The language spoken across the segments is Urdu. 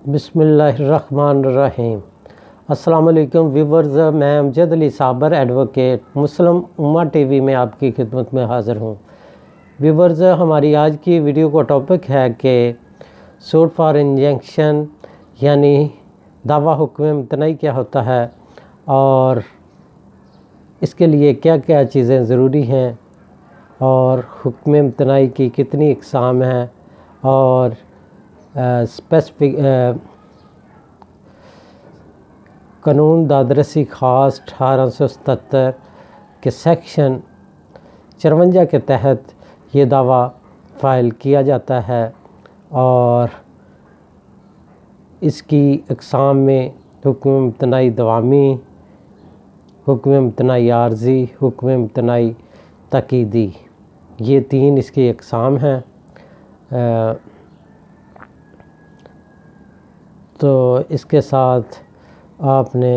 بسم اللہ الرحمن الرحیم۔ السلام علیکم ویورز، میں امجد علی صابر ایڈوکیٹ مسلم امہ ٹی وی میں آپ کی خدمت میں حاضر ہوں۔ ویورز، ہماری آج کی ویڈیو کا ٹاپک ہے کہ سوٹ فار انجنکشن یعنی دعویٰ حکم امتناعی کیا ہوتا ہے اور اس کے لیے کیا کیا چیزیں ضروری ہیں اور حکم امتناعی کی کتنی اقسام ہیں اور اسپیسیفک قانون دادرسی خاص 1877 کے سیکشن 54 کے تحت یہ دعویٰ فائل کیا جاتا ہے اور اس کی اقسام میں حکم امتناعی دوامی، حکم امتناعی عارضی، حکم امتناعی تاکیدی، یہ تین اس کی اقسام ہیں۔ تو اس کے ساتھ آپ نے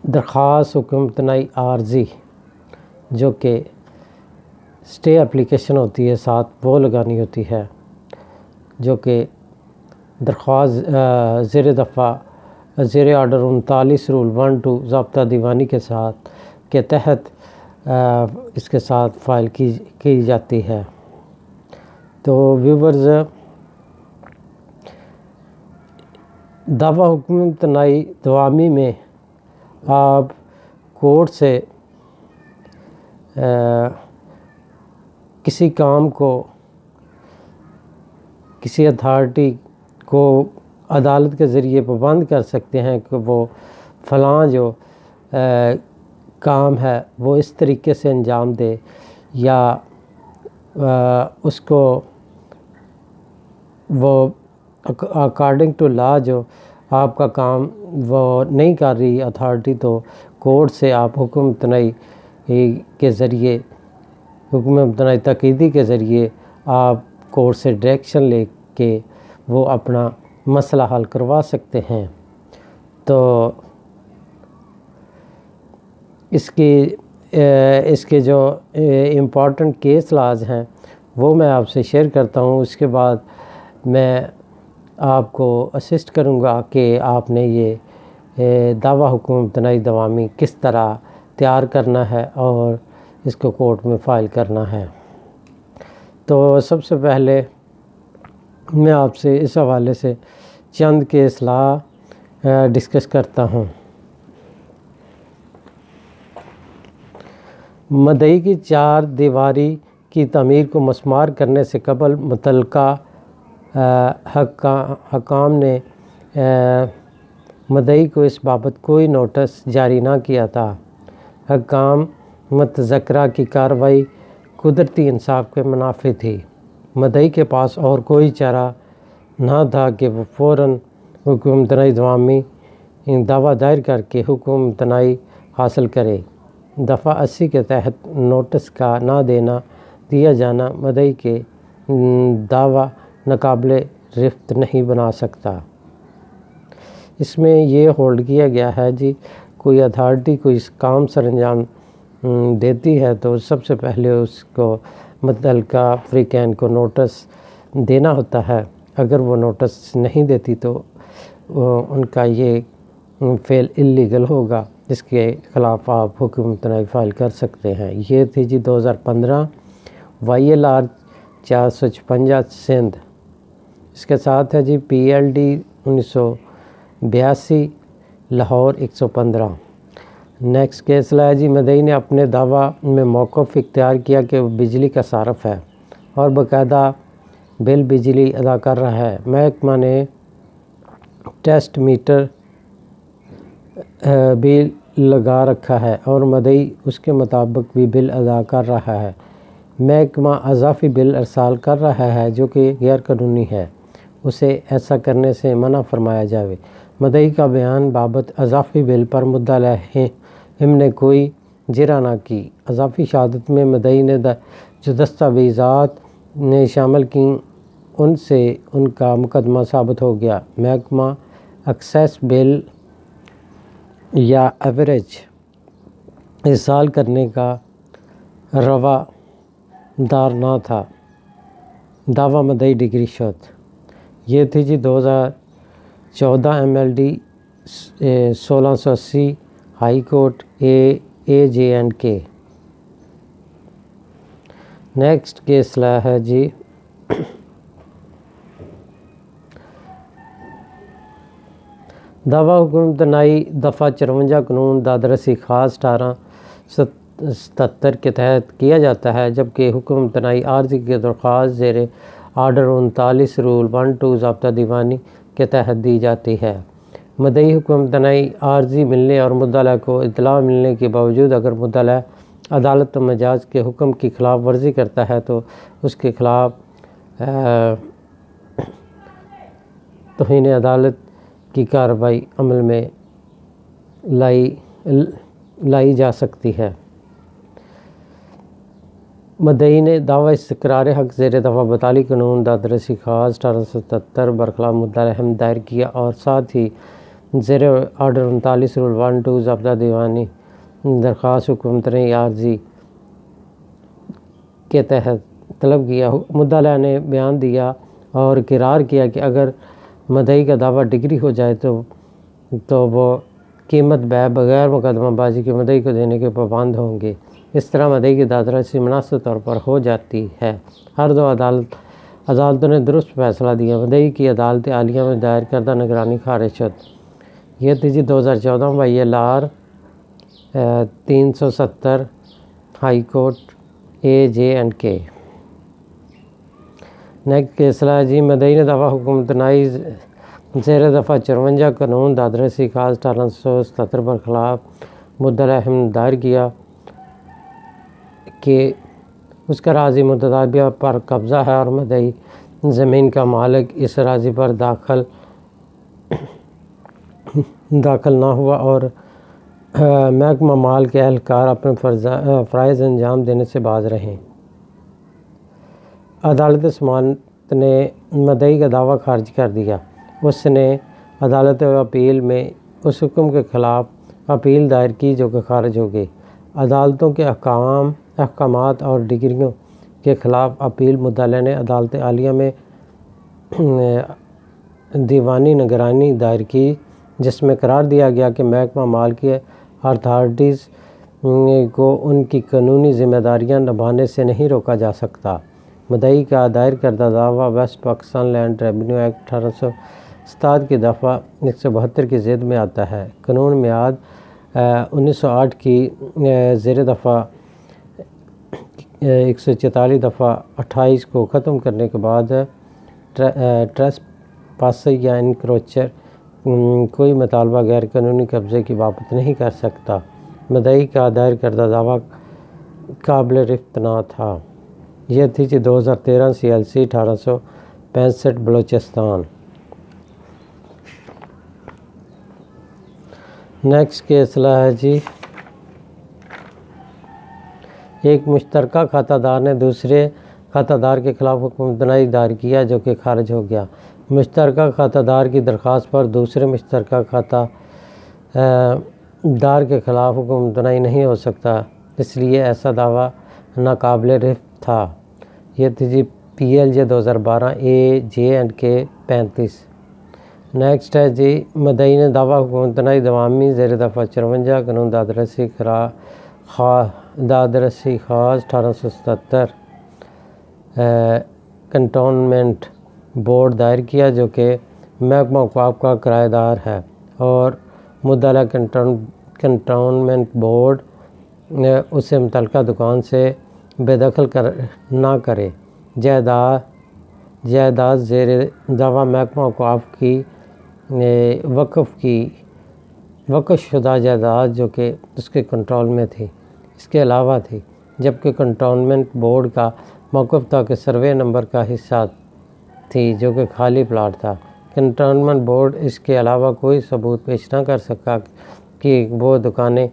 درخواست حکم امتناعی عارضی جو کہ اسٹے اپلیکیشن ہوتی ہے ساتھ وہ لگانی ہوتی ہے، جو کہ درخواست زیر دفعہ زیر آرڈر 39 رول 12 ضابطہ دیوانی کے ساتھ کے تحت اس کے ساتھ فائل کی جاتی ہے۔ تو ویورز، دعویٰ حکم امتناعی دوامی میں آپ کورٹ سے کسی کام کو، کسی اتھارٹی کو عدالت کے ذریعے پابند کر سکتے ہیں کہ وہ فلاں جو کام ہے وہ اس طریقے سے انجام دے، یا اس کو وہ اکارڈنگ ٹو لا جو آپ کا کام وہ نہیں کر رہی اتھارٹی، تو کورٹ سے آپ حکم امتناعی کے ذریعے، حکم امتناعی تاکیدی کے ذریعے آپ کورٹ سے ڈائریکشن لے کے وہ اپنا مسئلہ حل کروا سکتے ہیں۔ تو اس کے جو امپورٹنٹ کیس لاز ہیں وہ میں آپ سے شیئر کرتا ہوں، اس کے بعد میں آپ کو اسسٹ کروں گا کہ آپ نے یہ دعویٰ حکم امتناعی دوامی کس طرح تیار کرنا ہے اور اس کو کورٹ میں فائل کرنا ہے۔ تو سب سے پہلے میں آپ سے اس حوالے سے چند کیس لا ڈسکس کرتا ہوں۔ مدعی کی چار دیواری کی تعمیر کو مسمار کرنے سے قبل متعلقہ حکام نے مدعی کو اس بابت کوئی نوٹس جاری نہ کیا تھا۔ حکام متذکرہ کی کارروائی قدرتی انصاف کے منافی تھی۔ مدعی کے پاس اور کوئی چارہ نہ تھا کہ وہ فوراً حکم امتناعی دوامی دعویٰ دائر کر کے حکم امتناعی حاصل کرے۔ دفعہ 80 کے تحت نوٹس کا نہ دیا جانا مدعی کے دعویٰ ناقابل رفت نہیں بنا سکتا۔ اس میں یہ ہولڈ کیا گیا ہے کوئی اتھارٹی کوئی کام سر انجام دیتی ہے تو سب سے پہلے اس کو متعلقہ فریقین کو نوٹس دینا ہوتا ہے۔ اگر وہ نوٹس نہیں دیتی تو ان کا یہ فعل اللیگل ہوگا، جس کے خلاف آپ حکم امتناعی فائل کر سکتے ہیں۔ یہ تھی 2015 YLR 456 سندھ۔ اس کے ساتھ ہے PLD 1982 لاہور 115۔ نیکسٹ کیس لایا مدعی نے اپنے دعویٰ میں موقف اختیار کیا کہ وہ بجلی کا صارف ہے اور باقاعدہ بل بجلی ادا کر رہا ہے۔ محکمہ نے ٹیسٹ میٹر بھی لگا رکھا ہے اور مدعی اس کے مطابق بھی بل ادا کر رہا ہے۔ محکمہ اضافی بل ارسال کر رہا ہے جو کہ غیر قانونی ہے، اسے ایسا کرنے سے منع فرمایا جائے۔ مدعی کا بیان بابت اضافی بل پر مدعی علیہ نے کوئی جرح نہ کی۔ اضافی شہادت میں مدعی نے جو دستاویزات نے شامل کی ان سے ان کا مقدمہ ثابت ہو گیا۔ محکمہ ایکسیس بل یا ایوریج ارسال کرنے کا روا دار نہ تھا۔ دعویٰ مدعی ڈگری شد۔ یہ تھی جی 2014 MLD 1680 high court AJ&K۔ Next case لایا ہے جی دعویٰ حکم امتناعی دفعہ 54 قانون دادرسی خاص 1877 کے تحت کیا جاتا ہے، جبکہ حکم امتناعی عارضی کی درخواست زیر آرڈر 39 رول 12 ضابطہ دیوانی کے تحت دی جاتی ہے۔ مدعی حکم امتناعی عارضی ملنے اور مدعا کو اطلاع ملنے کے باوجود اگر مدعا عدالت مجاز کے حکم کی خلاف ورزی کرتا ہے تو اس کے خلاف توہین عدالت کی کارروائی عمل میں لائی جا سکتی ہے۔ مدعی نے دعویٰ استقرار حق زیر دفعہ 42 قانون دادرسی خاص 1877 برخلاف مدعا احمد دائر کیا اور ساتھ ہی زیر آرڈر 39 رول 12 ضابطہ دیوانی درخواست حکم امتناعی عارضی کے تحت طلب کیا۔ مدعا نے بیان دیا اور اقرار کیا کہ اگر مدعی کا دعویٰ ڈگری ہو جائے تو وہ قیمت بغیر مقدمہ بازی کے مدعی کو دینے کے پابند ہوں گے۔ اس طرح مدعی کی دادرسی مناسب طور پر ہو جاتی ہے۔ ہر دو عدالتوں نے درست فیصلہ دیا۔ مدعی کی عدالت عالیہ میں دائر کردہ نگرانی خارج شد۔ یہ تھی جی 2014 ILR 370 high court AJ&K۔ Next فیصلہ جی مدعی نے دعویٰ حکم امتناعی زیر دفعہ 54 قانون دادرسی خاص 1877 برخلاف مدعا احمد دائر کیا کہ اس کا راضی متدابیہ پر قبضہ ہے اور مدعی زمین کا مالک اس راضی پر داخل نہ ہوا اور محکمہ مال کے اہلکار اپنے فرائض انجام دینے سے باز رہیں۔ عدالت سماعت نے مدعی کا دعویٰ خارج کر دیا۔ اس نے عدالت اپیل میں اس حکم کے خلاف اپیل دائر کی جو کہ خارج ہو گئی۔ عدالتوں کے احکامات اور ڈگریوں کے خلاف اپیل مدعا نے عدالت عالیہ میں دیوانی نگرانی دائر کی، جس میں قرار دیا گیا کہ محکمہ مال کی اتھارٹیز کو ان کی قانونی ذمہ داریاں نبھانے سے نہیں روکا جا سکتا۔ مدعی کا دائر کردہ دعویٰ West Pakistan Land Revenue Act 1867 کی دفعہ 172 کی ضد میں آتا ہے۔ قانون میعاد 1908 کی زیر دفعہ 144 دفعہ 28 کو ختم کرنے کے بعد ٹریس پاسر یا انکروچر کوئی مطالبہ غیر قانونی قبضے کی بابت نہیں کر سکتا۔ مدعی کا دائر کردہ دعویٰ قابل رفع نہ تھا۔ یہ تھی جی 2013 CLC 1865 بلوچستان۔ نیکسٹ کیس ہے جی ایک مشترکہ کھاتہ دار نے دوسرے کھاتہ دار کے خلاف حکم امتناعی دائر کیا جو کہ خارج ہو گیا۔ مشترکہ کھاتہ دار کی درخواست پر دوسرے مشترکہ کھاتہ دار کے خلاف حکم امتناعی نہیں ہو سکتا، اس لیے ایسا دعویٰ ناقابل رفع تھا۔ یہ تھی جی PLJ 2012 AJ&K 35۔ نیکسٹ ہے جی مدعی نے دعویٰ حکم امتناعی دوامی زیر دفعہ 54 قانون دادرسی خاص 1877 کنٹونمنٹ بورڈ دائر کیا جو کہ محکمہ اوقاف کا کرایہ دار ہے اور مدعا کنٹونمنٹ بورڈ اسے متعلقہ دکان سے بے دخل نہ کرے۔ جائیداد زیر دعویٰ محکمہ اوقاف کی وقف شدہ جائیداد جو کہ اس کے کنٹرول میں تھی، اس کے علاوہ تھی، جبکہ کنٹونمنٹ بورڈ کا موقف تھا کہ سروے نمبر کا حصہ تھی جو کہ خالی پلاٹ تھا۔ کنٹونمنٹ بورڈ اس کے علاوہ کوئی ثبوت پیش نہ کر سکا کہ وہ دکانیں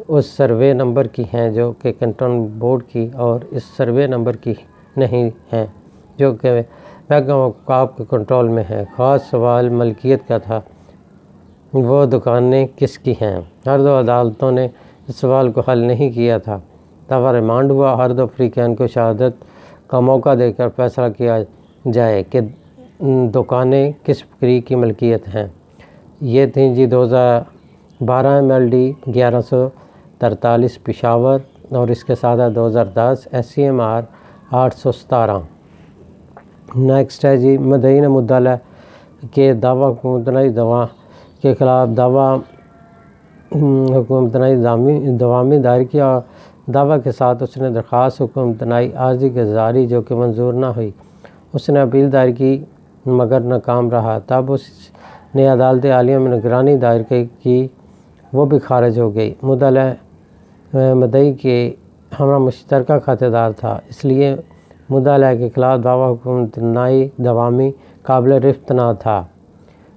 اس سروے نمبر کی ہیں جو کہ کنٹونمنٹ بورڈ کی اور اس سروے نمبر کی نہیں ہیں جو کہ محکمہ اوقاف کے کنٹرول میں ہے۔ خاص سوال ملکیت کا تھا، وہ دکانیں کس کی ہیں؟ ہر دو عدالتوں نے اس سوال کو حل نہیں کیا تھا۔ دعویٰ ریمانڈ ہوا۔ ہر دو فریقین کو شہادت کا موقع دے کر فیصلہ کیا جائے کہ دکانیں کس فریق کی ملکیت ہیں؟ یہ تھیں جی 2012 MLD 1143 پشاور، اور اس کے ساتھ 2010 SCMR 817۔ نیکسٹ ہے جی مدعی نے مدعا کے دعویٰ حکومتنائی دوا کے خلاف حکومتنائی دوامی دائر کیا۔ دعویٰ کے ساتھ اس نے درخواست حکومتنائی عارضی کے جاری جو کہ منظور نہ ہوئی۔ اس نے اپیل دائر کی مگر ناکام رہا، تب اس نے عدالت عالیہ میں نگرانی دائر کی، وہ بھی خارج ہو گئی۔ مدعی کے ہمراہ مشترکہ کھاتہ دار تھا، اس لیے مدعا کے خلاف دعویٰ حکومتنائی دوامی قابل رفت نہ تھا۔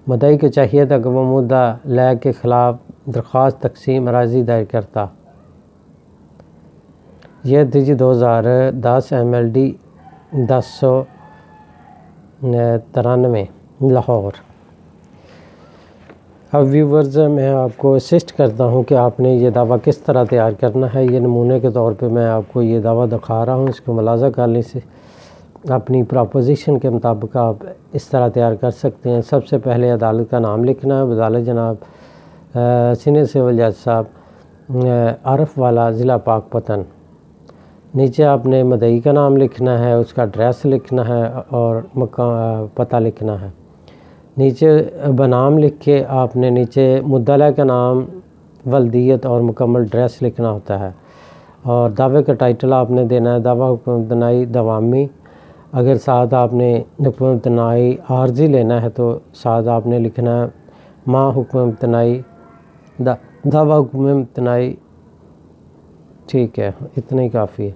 مدعی کو چاہیے تھا کہ وہ مدعا کے خلاف درخواست تقسیم اراضی دائر کرتا۔ یہ تھی جی 2010 MLD 1093 لاہور۔ اب ویورز میں آپ کو اسسٹ کرتا ہوں کہ آپ نے یہ دعویٰ کس طرح تیار کرنا ہے۔ یہ نمونے کے طور پہ میں آپ کو یہ دعویٰ دکھا رہا ہوں، اس کو ملاحظہ کرنے سے اپنی پراپوزیشن کے مطابق آپ اس طرح تیار کر سکتے ہیں۔ سب سے پہلے عدالت کا نام لکھنا ہے، عدالت جناب سینئر سول جج صاحب عارف والا، ضلع پاک پتن۔ نیچے آپ نے مدعی کا نام لکھنا ہے، اس کا ایڈریس لکھنا ہے اور پتہ لکھنا ہے۔ نیچے بنام لکھ کے آپ نے نیچے مدعا کا نام، ولدیت اور مکمل ایڈریس لکھنا ہوتا ہے، اور دعوے کا ٹائٹل آپ نے دینا ہے دعویٰ حکومتنائی دوامی۔ اگر ساتھ آپ نے حکومتنائی عارضی لینا ہے تو ساتھ آپ نے لکھنا ہے ما حکومتنائی دعویٰ حکومتنائی، ٹھیک ہے، اتنا ہی کافی ہے۔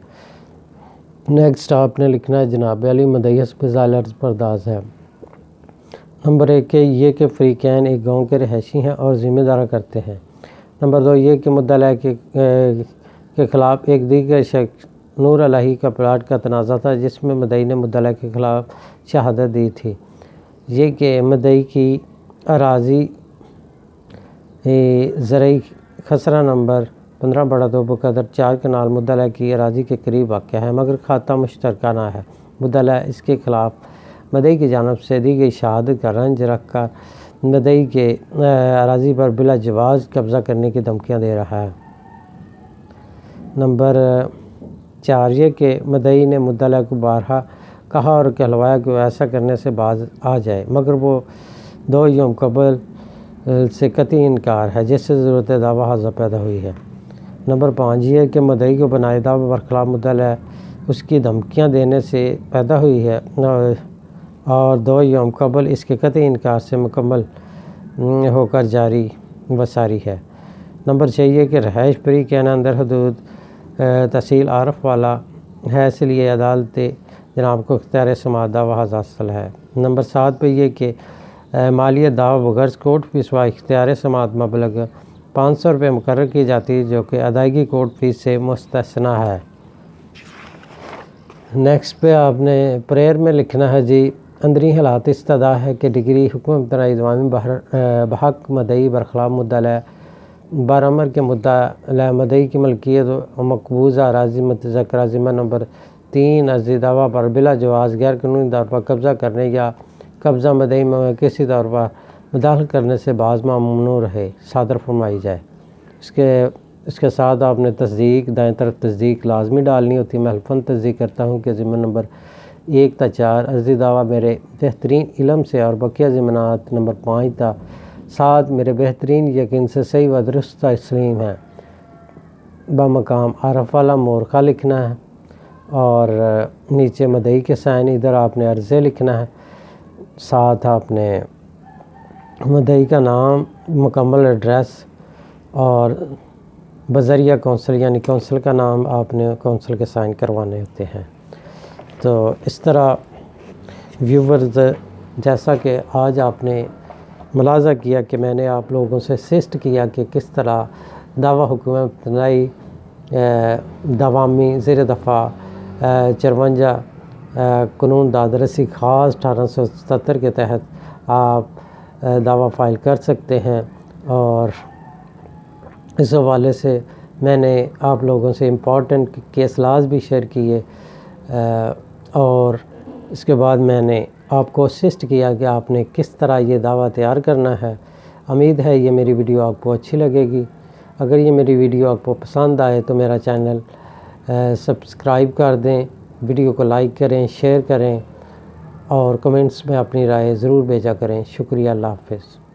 نیکسٹ آپ نے لکھنا ہے جناب علی مدعی حسب ذیل عرض پرداز ہے۔ نمبر 1 کہ یہ کہ فریقین ایک گاؤں کے رہائشی ہیں اور ذمہ دارہ کرتے ہیں۔ نمبر 2 یہ کہ مدعا کے خلاف ایک دیگر شخص نور الہی کا پلاٹ کا تنازع تھا جس میں مدعی نے مدعا کے خلاف شہادت دی تھی۔ یہ کہ مدعی کی اراضی زرعی خسرہ نمبر 15/2 بقدر 4 کنال مدعا کی اراضی کے قریب واقع ہے، مگر کھاتہ مشترکہ نہ ہے۔ مدعا اس کے خلاف مدعی کی جانب سے دی گئی شہادت کا رنج رکھ کر مدعی کے اراضی پر بلا جواز قبضہ کرنے کی دھمکیاں دے رہا ہے۔ نمبر 4 یہ کہ مدعی نے مدعا کو بارہا کہا اور کہلوایا کہ وہ ایسا کرنے سے باز آ جائے، مگر وہ 2 یوم قبل سے قطعی انکار ہے، جس سے ضرورت دعویٰ حاضر پیدا ہوئی ہے۔ نمبر 5 یہ کہ مدعی کو بنائے دعوے برخلاف مدعا اس کی دھمکیاں دینے سے پیدا ہوئی ہے اور 2 یوم قبل اس کے قطعی انکار سے مکمل ہو کر جاری وساری ہے۔ نمبر 6 یہ کہ رہائش فریقین اندر حدود تحصیل عارف والا ہے، اس لیے عدالت جناب کو اختیار سماعت دعویٰ حاصل ہے۔ نمبر 7 پہ یہ کہ مالیت دعویٰ بغرض کورٹ فیس و اختیار سماعت مبلغ 500 روپے مقرر کی جاتی ہے، جو کہ ادائیگی کورٹ فیس سے مستثنیٰ ہے۔ نیکسٹ پہ آپ نے پریئر میں لکھنا ہے جی اندری حالات استدعا ہے کہ ڈگری حکومتنائی دوامی بحق مدعی برخلاف مدعا برامر کے مدعی کی ملکیت و مقبوضہ اراضی متذکرہ ضمن نمبر 3 عرضی دعویٰ پر بلا جواز غیر قانونی طور پر قبضہ کرنے یا قبضہ مدعی میں کسی طور پر مداخلت کرنے سے باز ممنوع رہے، صادر فرمائی جائے۔ اس کے ساتھ آپ نے تصدیق دائیں طرف تصدیق لازمی ڈالنی ہوتی ہے۔ میں حلفاً تصدیق کرتا ہوں کہ ضمن نمبر 1 تا 4 عرضی دعویٰ میرے بہترین علم سے اور بقیہ ضمانات نمبر 5 تا 7 میرے بہترین یقین سے صحیح و درست تسلیم ہے۔ بمقام عارف والا مورخہ لکھنا ہے اور نیچے مدعی کے سائن، ادھر آپ نے عرضے لکھنا ہے، ساتھ آپ نے مدعی کا نام، مکمل ایڈریس اور بذریعہ کونسل یعنی کونسل کا نام آپ نے کونسل کے سائن کروانے ہوتے ہیں۔ تو اس طرح ویورز جیسا کہ آج آپ نے ملاحظہ کیا کہ میں نے آپ لوگوں سے اسسٹ کیا کہ کس طرح دعویٰ حکومتنائی دوامی زیر دفعہ 54 قانون دادرسی خاص 1877 کے تحت آپ دعویٰ فائل کر سکتے ہیں، اور اس حوالے سے میں نے آپ لوگوں سے امپورٹنٹ کیس لاز بھی شیئر کیے، اور اس کے بعد میں نے آپ کو اسسٹ کیا کہ آپ نے کس طرح یہ دعویٰ تیار کرنا ہے۔ امید ہے یہ میری ویڈیو آپ کو اچھی لگے گی۔ اگر یہ میری ویڈیو آپ کو پسند آئے تو میرا چینل سبسکرائب کر دیں، ویڈیو کو لائک کریں، شیئر کریں اور کمنٹس میں اپنی رائے ضرور بھیجا کریں۔ شکریہ، اللہ حافظ۔